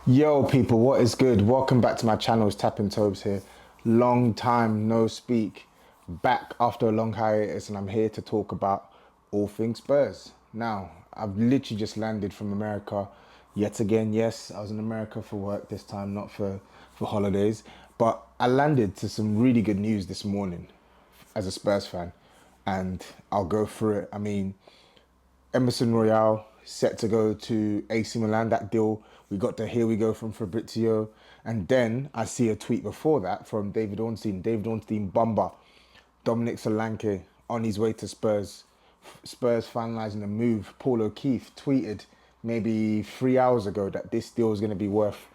Yo, people, what is good? Welcome back to my channel. It's Tapping Tobs here. Long time no speak. Back after a long hiatus, and I'm here to talk about all things Spurs. Now, I've literally just landed from America yet again. Yes, I was in America for work this time, not for holidays. But I landed to some really good news this morning as a Spurs fan, and I'll go through it. I mean, Emerson Royale set to go to AC Milan. That deal, we got to here we go from Fabrizio. And then I see a tweet before that from David Ornstein. David Ornstein Bumba. Dominic Solanke on his way to Spurs. Spurs finalising the move. Paul O'Keefe tweeted maybe 3 hours ago that this deal is going to be worth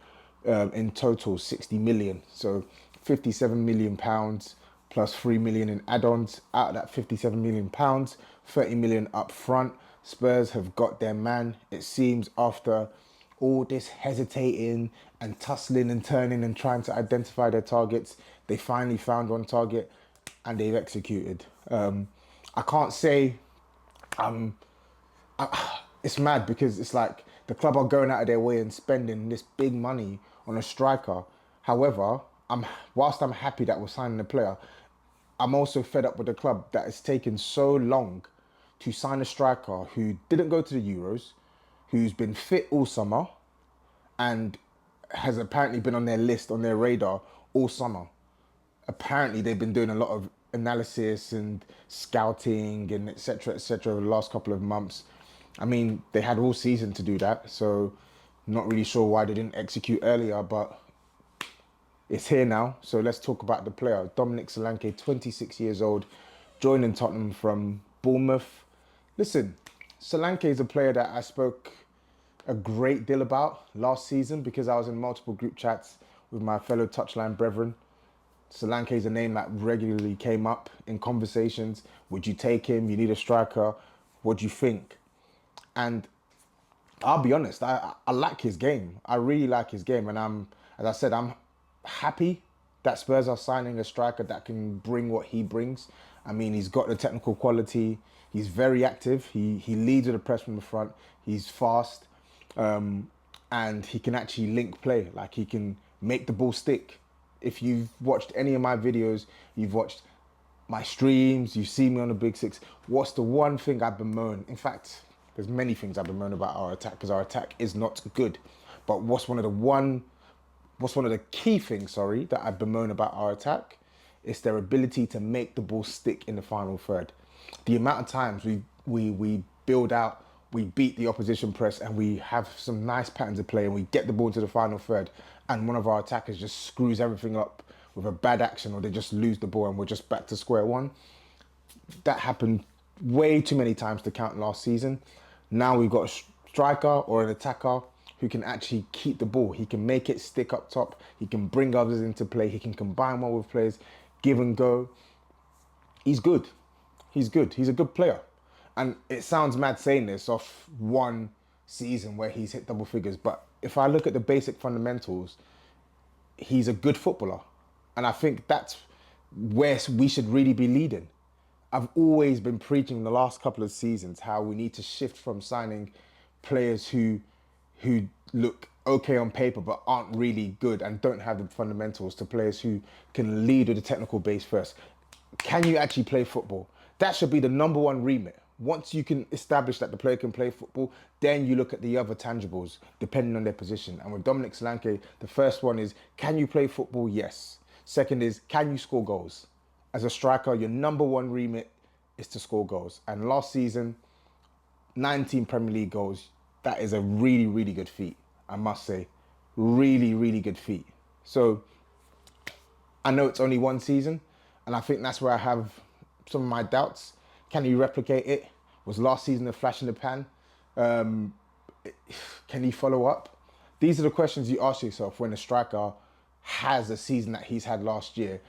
in total 60 million. So 57 million pounds plus 3 million in add-ons. Out of that 57 million pounds, 30 million up front. Spurs have got their man, it seems, after all this hesitating and tussling and turning and trying to identify their targets. They finally found one target and they've executed. I can't say it's mad because it's like the club are going out of their way and spending this big money on a striker. However, whilst I'm happy that we're signing a player, I'm also fed up with the club that has taken so long to sign a striker who didn't go to the Euros, who's been fit all summer, and has apparently been on their list, on their radar all summer. Apparently, they've been doing a lot of analysis and scouting and etc. over the last couple of months. I mean, they had all season to do that, so not really sure why they didn't execute earlier, but it's here now. So let's talk about the player. Dominic Solanke, 26 years old, joining Tottenham from Bournemouth. Listen, Solanke is a player that I spoke a great deal about last season because I was in multiple group chats with my fellow Touchline brethren. Solanke is a name that regularly came up in conversations. Would you take him? You need a striker. What do you think? And I'll be honest, I like his game. I really like his game. And as I said, I'm happy that Spurs are signing a striker that can bring what he brings. I mean, he's got the technical quality. He's very active. He leads with the press from the front. He's fast. And he can actually link play. Like, he can make the ball stick. If you've watched any of my videos, you've watched my streams, you see me on the Big Six, what's the one thing I bemoan? In fact, there's many things I bemoan about our attack because our attack is not good. But what's one of the key things, sorry, that I bemoan about our attack? It's their ability to make the ball stick in the final third. The amount of times we build out, we beat the opposition press and we have some nice patterns of play and we get the ball into the final third and one of our attackers just screws everything up with a bad action or they just lose the ball and we're just back to square one. That happened way too many times to count last season. Now we've got a striker or an attacker who can actually keep the ball. He can make it stick up top. He can bring others into play. He can combine well with players, give and go. He's good. He's good. He's a good player. And it sounds mad saying this off one season where he's hit double figures. But if I look at the basic fundamentals, he's a good footballer. And I think that's where we should really be leading. I've always been preaching the last couple of seasons how we need to shift from signing players who look okay on paper but aren't really good and don't have the fundamentals to players who can lead with the technical base first. Can you actually play football? That should be the number one remit. Once you can establish that the player can play football, then you look at the other tangibles depending on their position. And with Dominic Solanke, the first one is, can you play football? Yes. Second is, can you score goals? As a striker, your number one remit is to score goals. And last season, 19 Premier League goals. That is a really, really good feat, I must say. Really, really good feat. So I know it's only one season, and I think that's where I have some of my doubts. Can he replicate it? Was last season a flash in the pan? Can he follow up? These are the questions you ask yourself when a striker has a season that he's had last year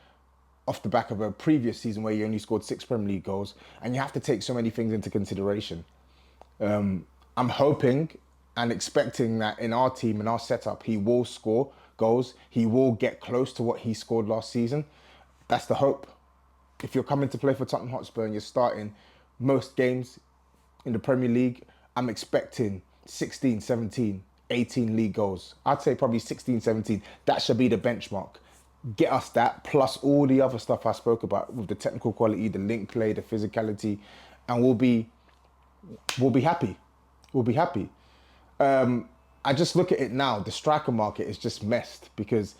off the back of a previous season where he only scored 6 Premier League goals, and you have to take so many things into consideration. I'm hoping and expecting that in our team, in our setup, he will score goals. He will get close to what he scored last season. That's the hope. If you're coming to play for Tottenham Hotspur and you're starting most games in the Premier League, I'm expecting 16, 17, 18 league goals. I'd say probably 16, 17. That should be the benchmark. Get us that, plus all the other stuff I spoke about with the technical quality, the link play, the physicality, and we'll be happy. We'll be happy. I just look at it now. The striker market is just messed because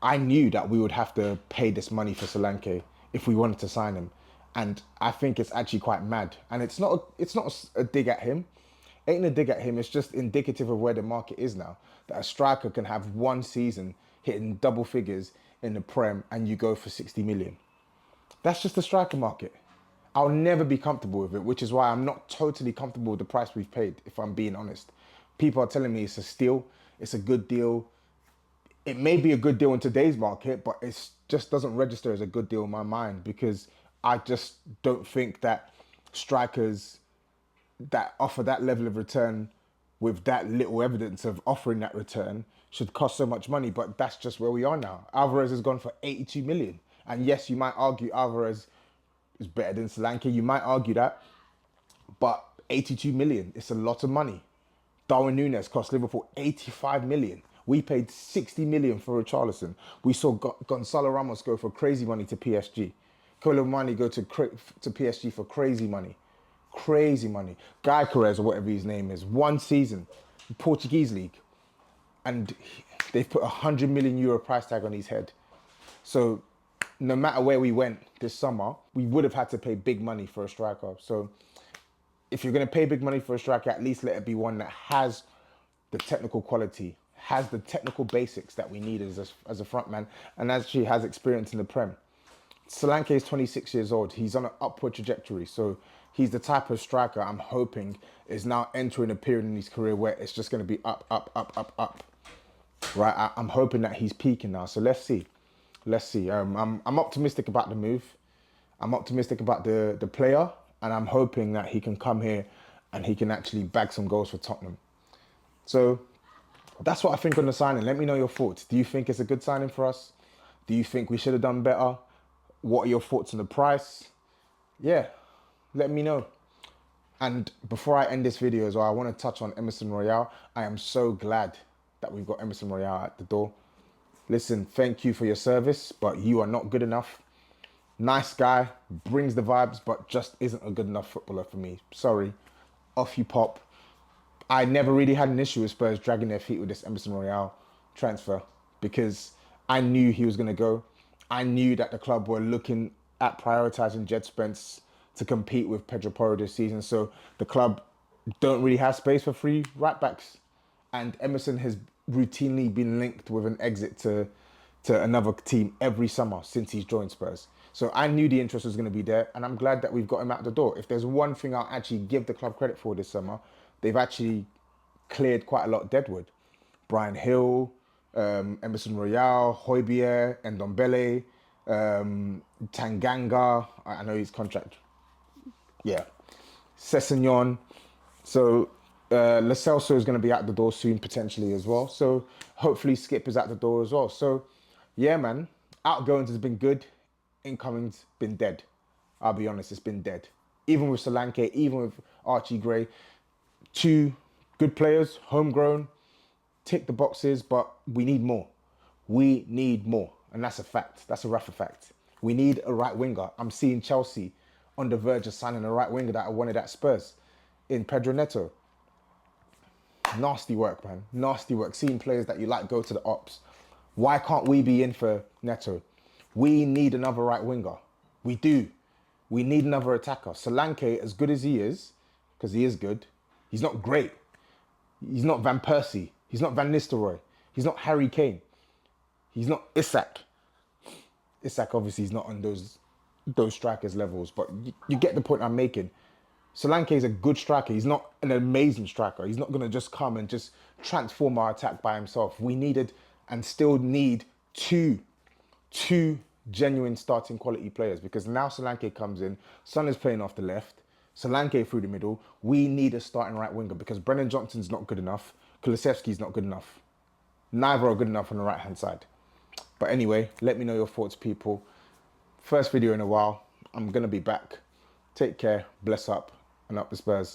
I knew that we would have to pay this money for Solanke if we wanted to sign him, and I think it's actually quite mad. And it's not a dig at him. Ain't a dig at him. It's just indicative of where the market is now. That a striker can have one season hitting double figures in the Prem and you go for 60 million. That's just the striker market. I'll never be comfortable with it, which is why I'm not totally comfortable with the price we've paid, if I'm being honest. People are telling me it's a steal, it's a good deal. It may be a good deal in today's market, but it just doesn't register as a good deal in my mind because I just don't think that strikers that offer that level of return with that little evidence of offering that return should cost so much money. But that's just where we are now. Alvarez has gone for 82 million. And yes, you might argue Alvarez is better than Solanke. You might argue that. But 82 million, it's a lot of money. Darwin Núñez cost Liverpool 85 million. We paid 60 million for Richarlison. We saw Gonzalo Ramos go for crazy money to PSG. Koulibaly go to PSG for crazy money. Crazy money. Guy Carrez or whatever his name is, one season, Portuguese league, and they've put €100 million price tag on his head. So no matter where we went this summer, we would have had to pay big money for a striker. So if you're going to pay big money for a striker, at least let it be one that has the technical quality, has the technical basics that we need as a front man, and actually has experience in the Prem. Solanke is 26 years old. He's on an upward trajectory. So he's the type of striker I'm hoping is now entering a period in his career where it's just going to be up, up, up, up, up. Right? I'm hoping that he's peaking now. So let's see. Let's see. I'm optimistic about the move. I'm optimistic about the player. And I'm hoping that he can come here and he can actually bag some goals for Tottenham. So that's what I think on the signing. Let me know your thoughts. Do you think it's a good signing for us? Do you think we should have done better? What are your thoughts on the price? Yeah, let me know. And before I end this video as well, I want to touch on Emerson Royale. I am so glad that we've got Emerson Royale at the door. Listen, thank you for your service, but you are not good enough. Nice guy, brings the vibes, but just isn't a good enough footballer for me. Sorry, off you pop. I never really had an issue with Spurs dragging their feet with this Emerson Royale transfer because I knew he was going to go. I knew that the club were looking at prioritising Jed Spence to compete with Pedro Porro this season. So the club don't really have space for free right backs. And Emerson has routinely been linked with an exit to another team every summer since he's joined Spurs. So I knew the interest was going to be there, and I'm glad that we've got him out the door. If there's one thing I'll actually give the club credit for this summer, they've actually cleared quite a lot of deadwood. Brian Hill, Emerson Royale, Højbjerg, Ndombele, Tanganga. I know his contract. Yeah. Sessegnon. So Lo Celso is going to be out the door soon, potentially as well. So hopefully Skip is out the door as well. So yeah, man. Outgoings has been good. Incoming's been dead. I'll be honest, it's been dead. Even with Solanke, even with Archie Gray. Two good players, homegrown, tick the boxes, but we need more. We need more. And that's a fact. That's a rough fact. We need a right winger. I'm seeing Chelsea on the verge of signing a right winger that I wanted at Spurs in Pedro Neto. Nasty work, man. Nasty work. Seeing players that you like go to the ops. Why can't we be in for Neto? We need another right winger. We do. We need another attacker. Solanke, as good as he is, because he is good, he's not great. He's not Van Persie. He's not Van Nistelrooy. He's not Harry Kane. He's not Isak. Isak obviously is not on those strikers levels, but you get the point I'm making. Solanke is a good striker. He's not an amazing striker. He's not going to just come and just transform our attack by himself. We needed and still need two genuine starting quality players, because now Solanke comes in, Son is playing off the left, Solanke through the middle. We need a starting right winger because Brennan Johnson's not good enough, Kulusevski's not good enough. Neither are good enough on the right hand side. But anyway, let me know your thoughts, people. First video in a while. I'm going to be back. Take care, bless up, and up the Spurs.